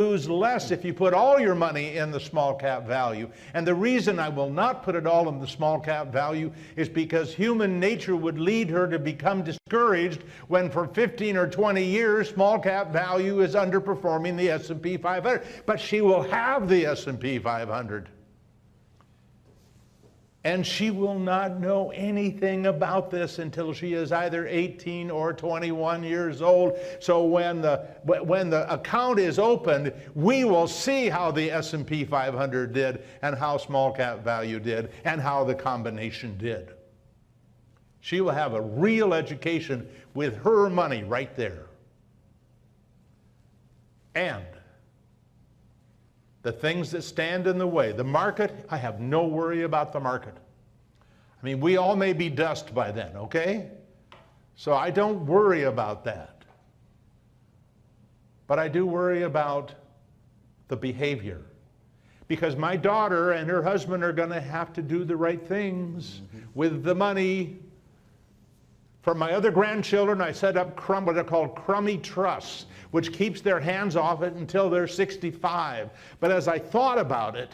lose less if you put all your money in the small cap value. And the reason I will not put it all in the small cap value is because human nature would lead her to become discouraged when for 15 or 20 years small cap value is underperforming the S&P 500. But she will have the S&P 500. And she will not know anything about this until she is either 18 or 21 years old. So when the account is opened, we will see how the S&P 500 did and how small cap value did and how the combination did. She will have a real education with her money right there. And the things that stand in the way. The market, I have no worry about the market. I mean, we all may be dust by then, okay? So I don't worry about that. But I do worry about the behavior. Because my daughter and her husband are going to have to do the right things with the money. For my other grandchildren, I set up what are called crummy trusts, which keeps their hands off it until they're 65. But as I thought about it,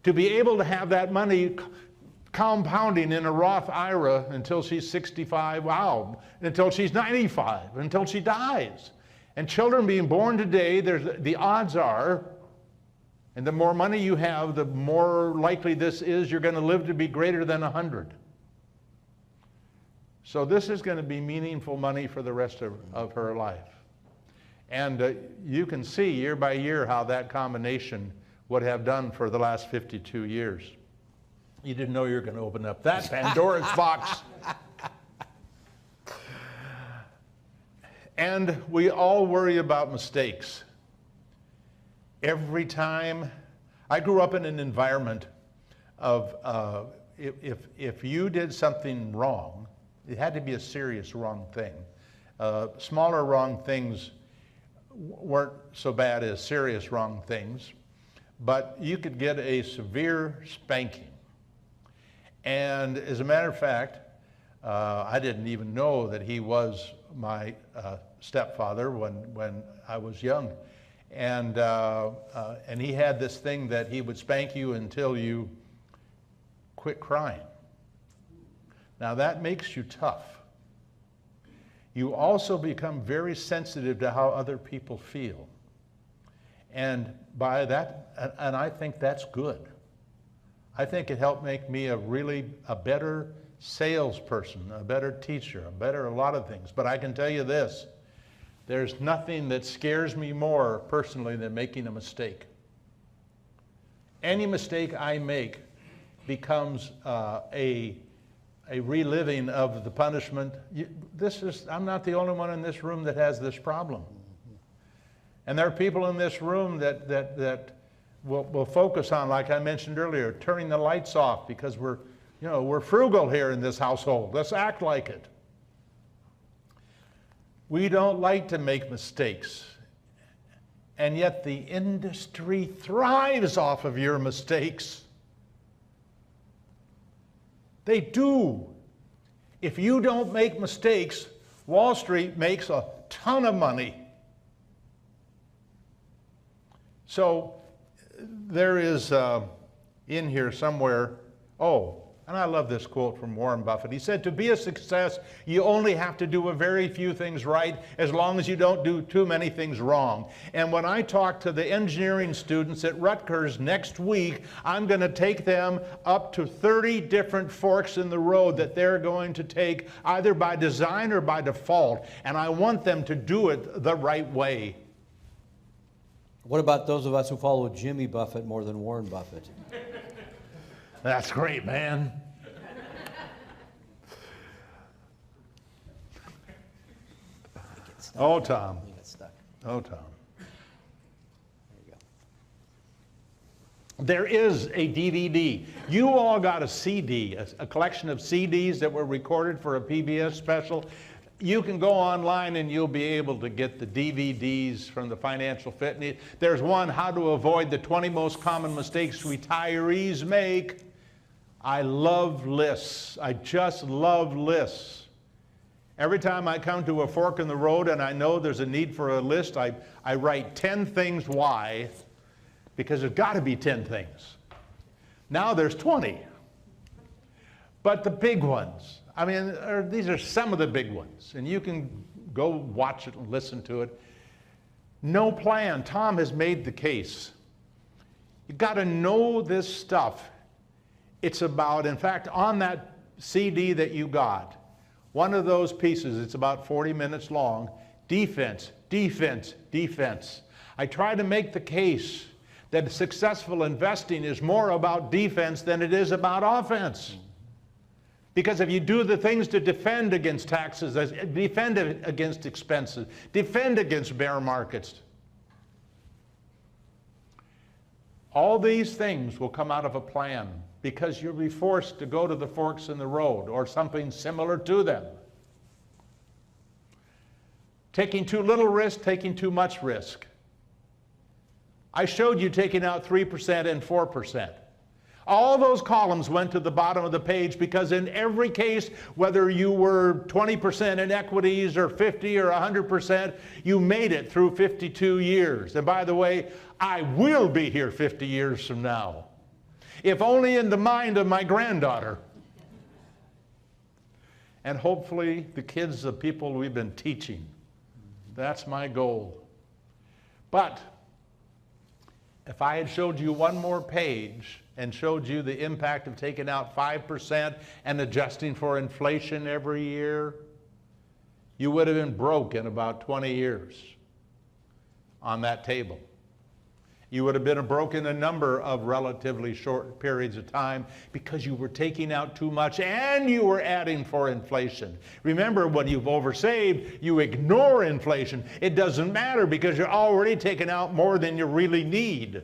to be able to have that money compounding in a Roth IRA until she's 65, wow, until she's 95, until she dies. And children being born today, the odds are, and the more money you have, the more likely this is you're going to live to be greater than 100. So this is going to be meaningful money for the rest of her life. And you can see year by year how that combination would have done for the last 52 years. You didn't know you were going to open up that Pandora's box. And we all worry about mistakes. Every time, I grew up in an environment of if you did something wrong, it had to be a serious wrong thing. Smaller wrong things weren't so bad as serious wrong things, but you could get a severe spanking. And as a matter of fact, I didn't even know that he was my stepfather when I was young. And he had this thing that he would spank you until you quit crying. Now that makes you tough. You also become very sensitive to how other people feel. And by that, and I think that's good. I think it helped make me a better salesperson, a better teacher, a lot of things. But I can tell you this, there's nothing that scares me more personally than making a mistake. Any mistake I make becomes a reliving of the punishment. I'm not the only one in this room that has this problem. And there are people in this room that will focus on, like I mentioned earlier, turning the lights off because we're frugal here in this household. Let's act like it. We don't like to make mistakes. And yet the industry thrives off of your mistakes. They do. If you don't make mistakes, Wall Street makes a ton of money. So there is in here somewhere, and I love this quote from Warren Buffett. He said, to be a success, you only have to do a very few things right as long as you don't do too many things wrong. And when I talk to the engineering students at Rutgers next week, I'm going to take them up to 30 different forks in the road that they're going to take either by design or by default. And I want them to do it the right way. What about those of us who follow Jimmy Buffett more than Warren Buffett? That's great, man. Oh, Tom. You get stuck. Oh, Tom. There you go. There is a DVD. You all got a CD, a collection of CDs that were recorded for a PBS special. You can go online and you'll be able to get the DVDs from the Financial Fitness. There's one, How to Avoid the 20 Most Common Mistakes Retirees Make. I love lists. I just love lists. Every time I come to a fork in the road and I know there's a need for a list, I write 10 things why, because there's got to be 10 things. Now there's 20. But the big ones, I mean, these are some of the big ones, and you can go watch it and listen to it. No plan. Tom has made the case. You've got to know this stuff. It's about, in fact, on that CD that you got, one of those pieces, it's about 40 minutes long, defense, defense, defense. I try to make the case that successful investing is more about defense than it is about offense. Because if you do the things to defend against taxes, defend against expenses, defend against bear markets, all these things will come out of a plan, because you'll be forced to go to the forks in the road or something similar to them. Taking too little risk, taking too much risk. I showed you taking out 3% and 4%. All those columns went to the bottom of the page, because in every case, whether you were 20% in equities or 50 or 100%, you made it through 52 years. And by the way, I will be here 50 years from now, if only in the mind of my granddaughter. And hopefully the kids of people we've been teaching. That's my goal. But if I had showed you one more page and showed you the impact of taking out 5% and adjusting for inflation every year, you would have been broke in about 20 years on that table. You would have been broke in a number of relatively short periods of time, because you were taking out too much and you were adding for inflation. Remember, when you've oversaved, you ignore inflation. It doesn't matter, because you're already taking out more than you really need.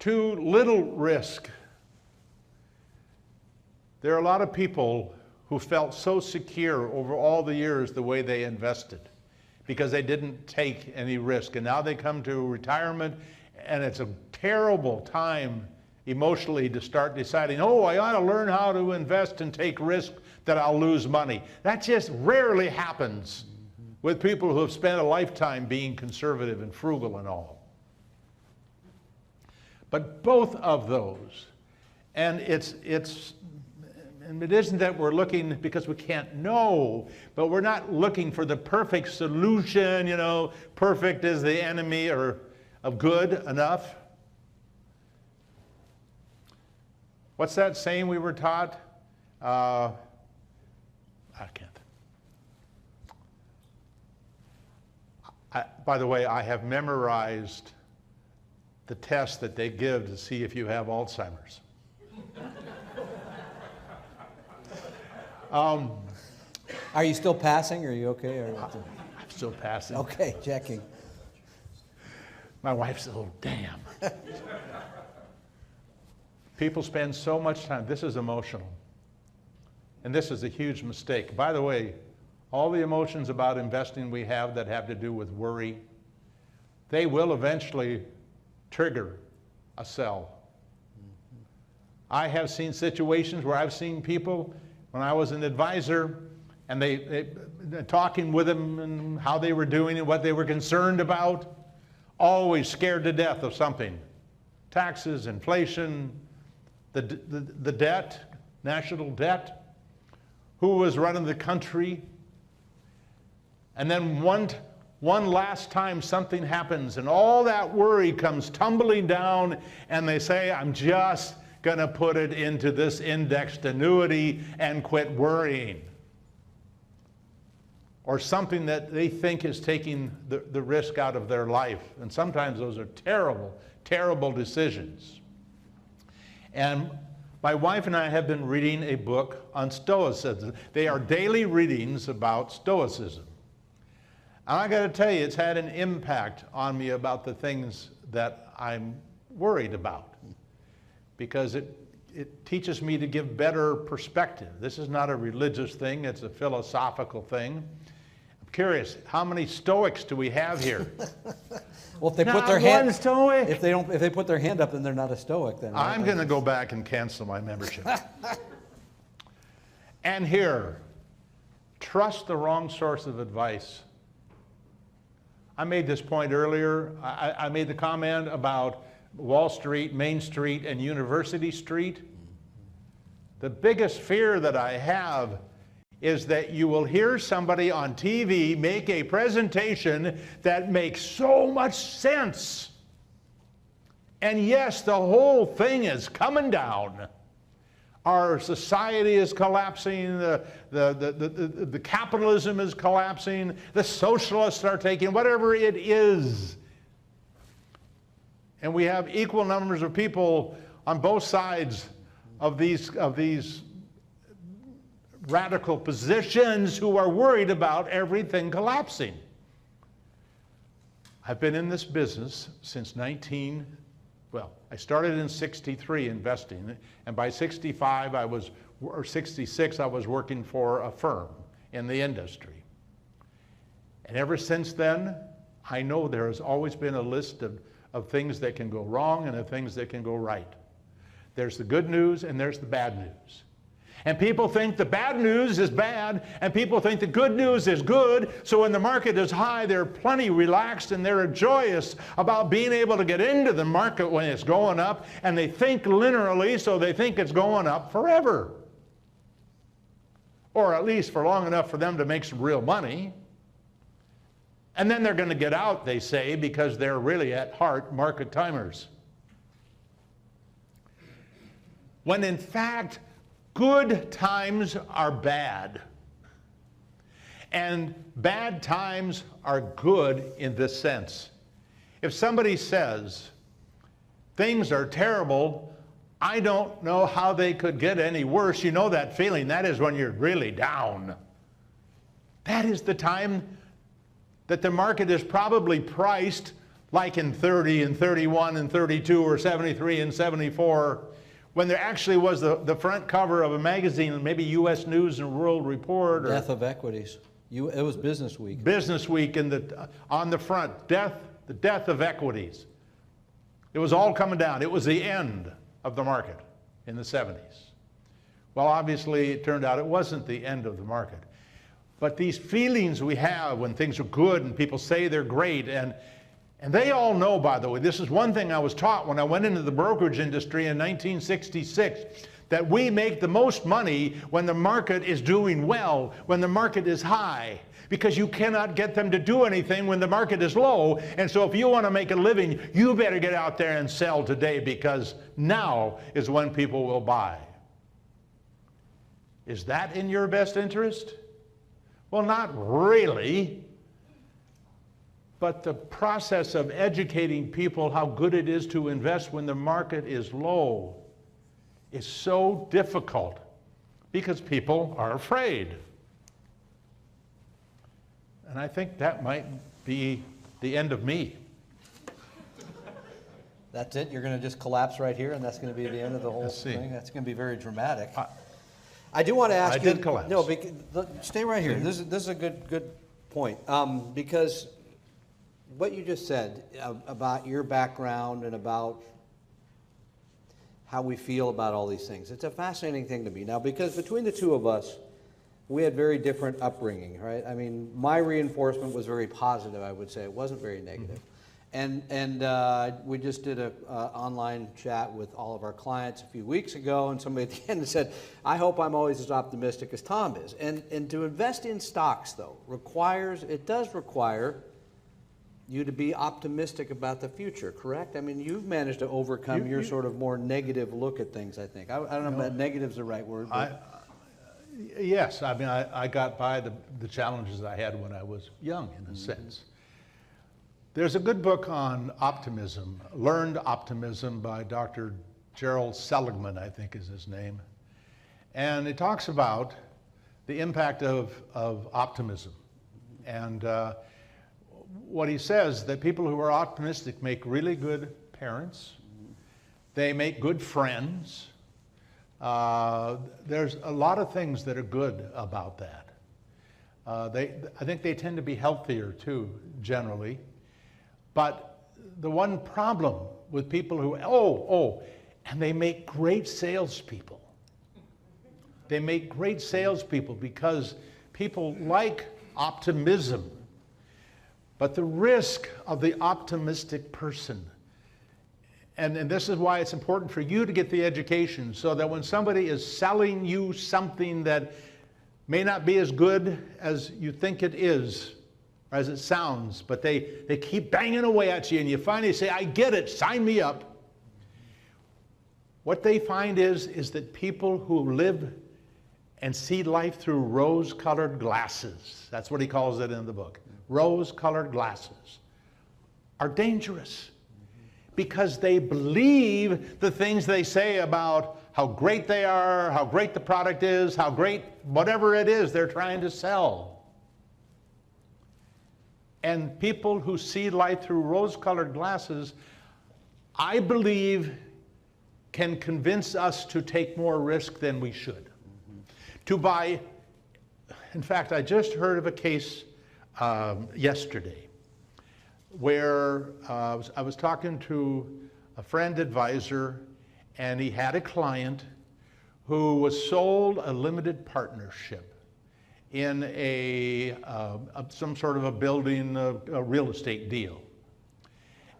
Too little risk. There are a lot of people who felt so secure over all the years the way they invested, because they didn't take any risk. And now they come to retirement, and it's a terrible time emotionally to start deciding, oh, I ought to learn how to invest and take risk that I'll lose money. That just rarely happens with people who have spent a lifetime being conservative and frugal and all. But both of those, and it isn't that we're looking because we can't know, but we're not looking for the perfect solution, you know, perfect is the enemy or of good enough. What's that saying we were taught? I can't. By the way, I have memorized the test that they give to see if you have Alzheimer's. Are you still passing? Are you okay? I'm still passing. Okay, checking. My wife said, oh, damn. People spend so much time. This is emotional. And this is a huge mistake. By the way, all the emotions about investing we have that have to do with worry, they will eventually trigger a sell. I have seen situations where I've seen people, when I was an advisor, and they talking with them and how they were doing and what they were concerned about, always scared to death of something. Taxes, inflation, the debt, national debt, who was running the country. And then one last time something happens and all that worry comes tumbling down, and they say, I'm just going to put it into this indexed annuity and quit worrying. Or something that they think is taking the risk out of their life. And sometimes those are terrible, terrible decisions. And my wife and I have been reading a book on Stoicism. They are daily readings about Stoicism. And I got to tell you, it's had an impact on me about the things that I'm worried about, because it teaches me to give better perspective. This is not a religious thing, it's a philosophical thing. I'm curious, how many Stoics do we have here? Well, if they Not put their hand, one Stoic. if they put their hand up, then they're not a Stoic. Then right? I'm going to go back and cancel my membership. And here, trust the wrong source of advice. I made this point earlier. I made the comment about Wall Street, Main Street, and University Street. The biggest fear that I have is that you will hear somebody on TV make a presentation that makes so much sense. And yes, the whole thing is coming down. Our society is collapsing, the capitalism is collapsing, the socialists are taking whatever it is. And we have equal numbers of people on both sides of these radical positions who are worried about everything collapsing. I've been in this business since I started in 63 investing, and by 65 or 66 I was working for a firm in the industry. And ever since then, I know there has always been a list of things that can go wrong and of things that can go right. There's the good news and there's the bad news. And people think the bad news is bad, and people think the good news is good. So when the market is high, they're plenty relaxed and they're joyous about being able to get into the market when it's going up, and they think linearly, so they think it's going up forever. Or at least for long enough for them to make some real money. And then they're going to get out, they say, because they're really at heart market timers. When in fact, good times are bad, and bad times are good in this sense. If somebody says, things are terrible, I don't know how they could get any worse, you know that feeling. That is when you're really down. That is the time that the market is probably priced like in 30 and 31 and 32 or 73 and 74, when there actually was the front cover of a magazine, maybe U.S. News and World Report. Death of equities. It was Business Week. Business Week on the front, the death of equities. It was all coming down. It was the end of the market in the 70s. Well, obviously, it turned out it wasn't the end of the market. But these feelings we have when things are good and people say they're great, and they all know, by the way, this is one thing I was taught when I went into the brokerage industry in 1966, that we make the most money when the market is doing well, when the market is high, because you cannot get them to do anything when the market is low. And so if you want to make a living, you better get out there and sell today, because now is when people will buy. Is that in your best interest? Well, not really. But the process of educating people how good it is to invest when the market is low is so difficult because people are afraid. And I think that might be the end of me. That's it? You're going to just collapse right here, and that's going to be the end of the whole Let's see. thing? That's going to be very dramatic. I do want to ask you... I did collapse. No, stay right here. This is a good point. Because what you just said about your background and about how we feel about all these things, it's a fascinating thing to me. Now, because between the two of us, we had very different upbringing, right? I mean, my reinforcement was very positive, I would say. It wasn't very negative. And we just did an online chat with all of our clients a few weeks ago, and somebody at the end said, I hope I'm always as optimistic as Tom is. And to invest in stocks, though, does require you to be optimistic about the future, correct? I mean, you've managed to overcome your sort of more negative look at things, I think. I don't know if negative's the right word. Yes, I mean, I got by the challenges I had when I was young, in a sense. There's a good book on optimism, Learned Optimism, by Dr. Gerald Seligman, I think is his name. And it talks about the impact of optimism. And what he says, that people who are optimistic make really good parents. They make good friends. There's a lot of things that are good about that. I think they tend to be healthier too, generally. But the one problem with people who, and they make great salespeople. they make great salespeople because people like optimism. But the risk of the optimistic person, and this is why it's important for you to get the education, so that when somebody is selling you something that may not be as good as you think it is, or as it sounds, but they keep banging away at you, and you finally say, I get it, sign me up. What they find is that people who live and see life through rose-colored glasses, that's what he calls it in the book, rose-colored glasses, are dangerous because they believe the things they say about how great they are, how great the product is, how great whatever it is they're trying to sell. And people who see life through rose-colored glasses, I believe, can convince us to take more risk than we should. To buy, in fact, I just heard of a case yesterday where I was talking to a friend advisor, and he had a client who was sold a limited partnership in some sort of a building, a real estate deal.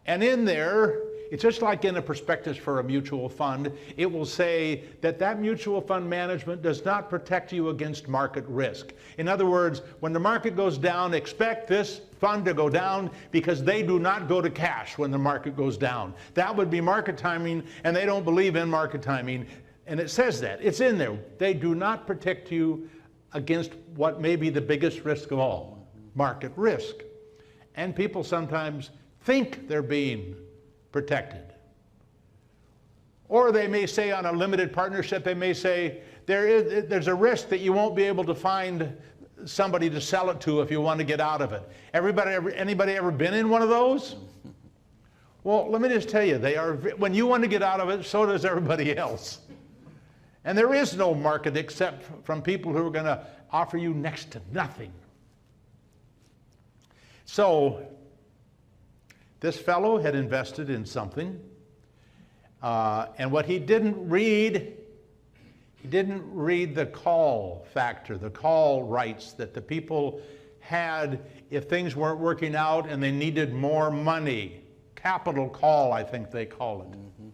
And in there, it's just like in a prospectus for a mutual fund, it will say that that mutual fund management does not protect you against market risk. In other words, when the market goes down, expect this fund to go down because they do not go to cash when the market goes down. That would be market timing, and they don't believe in market timing. And it says that. It's in there. They do not protect you against what may be the biggest risk of all, market risk. And people sometimes think they're being protected. Or they may say on a limited partnership, they may say, there's a risk that you won't be able to find somebody to sell it to if you want to get out of it. Anybody ever been in one of those? Well, let me just tell you, when you want to get out of it, so does everybody else. And there is no market except from people who are going to offer you next to nothing. So, this fellow had invested in something, and what he didn't read the call factor, the call rights that the people had if things weren't working out and they needed more money. Capital call, I think they call it. Mm-hmm.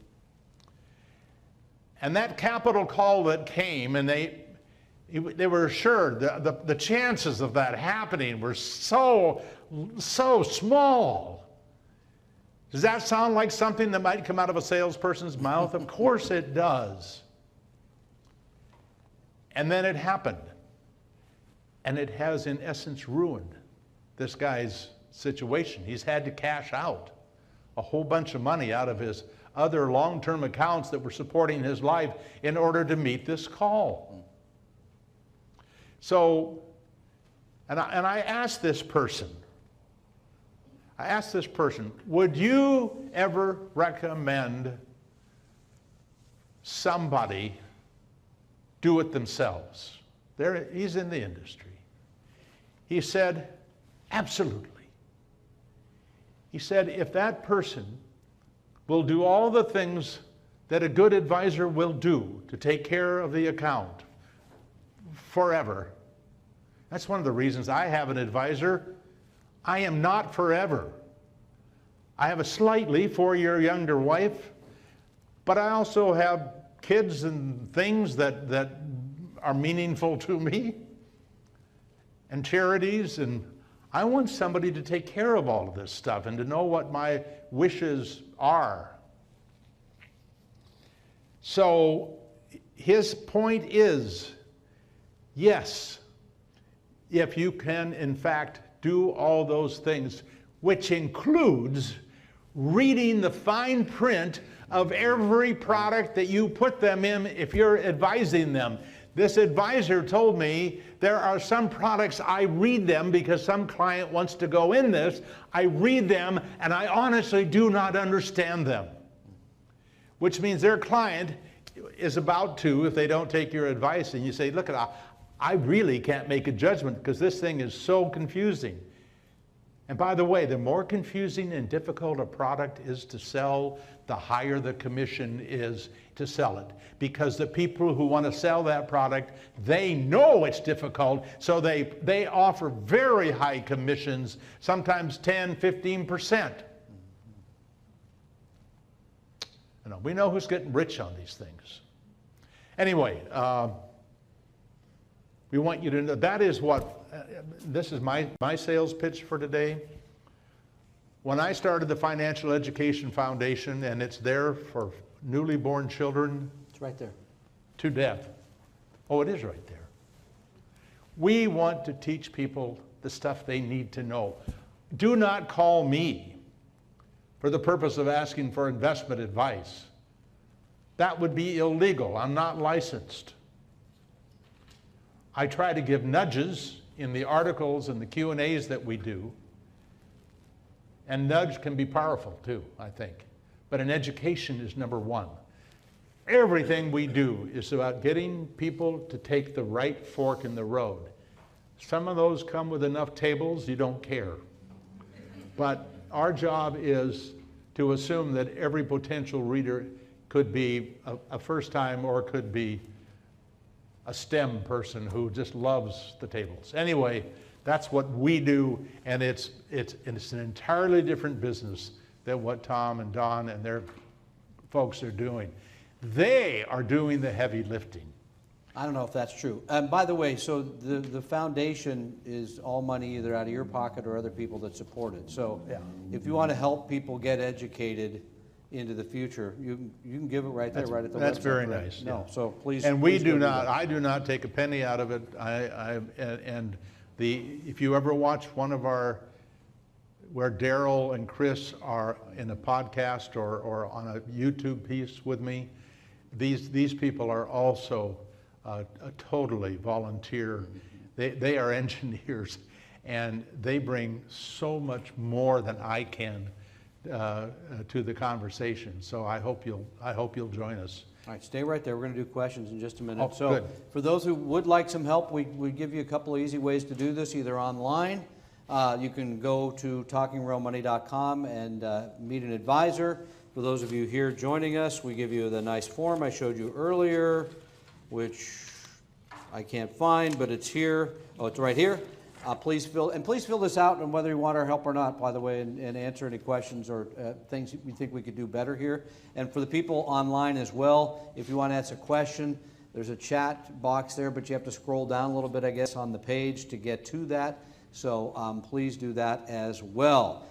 And that capital call that came, and they were assured the chances of that happening were so small. Does that sound like something that might come out of a salesperson's mouth? Of course it does. And then it happened. And it has, in essence, ruined this guy's situation. He's had to cash out a whole bunch of money out of his other long-term accounts that were supporting his life in order to meet this call. So, and I asked this person, would you ever recommend somebody do it themselves? He's in the industry. He said, absolutely. He said, if that person will do all the things that a good advisor will do to take care of the account forever. That's one of the reasons I have an advisor. I am not forever. I have a slightly 4-year younger wife, but I also have kids and things that are meaningful to me, and charities, and I want somebody to take care of all of this stuff and to know what my wishes are. So his point is, yes, if you can in fact do all those things, which includes reading the fine print of every product that you put them in if you're advising them. This advisor told me there are some products I read them because some client wants to go in this. I read them and I honestly do not understand them. Which means their client is about to, if they don't take your advice, and you say, look, I really can't make a judgment because this thing is so confusing. And by the way, the more confusing and difficult a product is to sell, the higher the commission is to sell it. Because the people who want to sell that product, they know it's difficult, so they offer very high commissions, sometimes 10, 15%. You know, we know who's getting rich on these things. Anyway, we want you to know, that is what, this is my sales pitch for today. When I started the Financial Education Foundation, and it's there for newly born children. It's right there. To death. Oh, it is right there. We want to teach people the stuff they need to know. Do not call me for the purpose of asking for investment advice. That would be illegal. I'm not licensed. I try to give nudges in the articles and the Q&As that we do. And nudge can be powerful too, I think. But an education is number one. Everything we do is about getting people to take the right fork in the road. Some of those come with enough tables, you don't care. But our job is to assume that every potential reader could be a first time or could be a STEM person who just loves the tables. Anyway, that's what we do, and it's an entirely different business than what Tom and Don and their folks are doing. They are doing the heavy lifting. I don't know if that's true. And by the way, so the foundation is all money either out of your pocket or other people that support it. So Yeah. if you want to help people get educated into the future, you can give it right there, right at the website. That's very right? nice. No, Yeah. so please. And we please do go not, that. I do not take a penny out of it. If you ever watch one of our, where Daryl and Chris are in a podcast or on a YouTube piece with me, these people are also totally volunteer. They are engineers, and they bring so much more than I can to the conversation. So I hope you'll join us. All right, stay right there. We're going to do questions in just a minute. Oh, so good. for those who would like some help, we give you a couple of easy ways to do this, either online. You can go to talkingrealmoney.com and meet an advisor. For those of you here joining us, we give you the nice form I showed you earlier, which I can't find, but it's here. Oh, it's right here. Please fill this out, and whether you want our help or not, by the way, and answer any questions or things you think we could do better here. And for the people online as well, if you want to ask a question, there's a chat box there, but you have to scroll down a little bit, I guess, on the page to get to that. So please do that as well.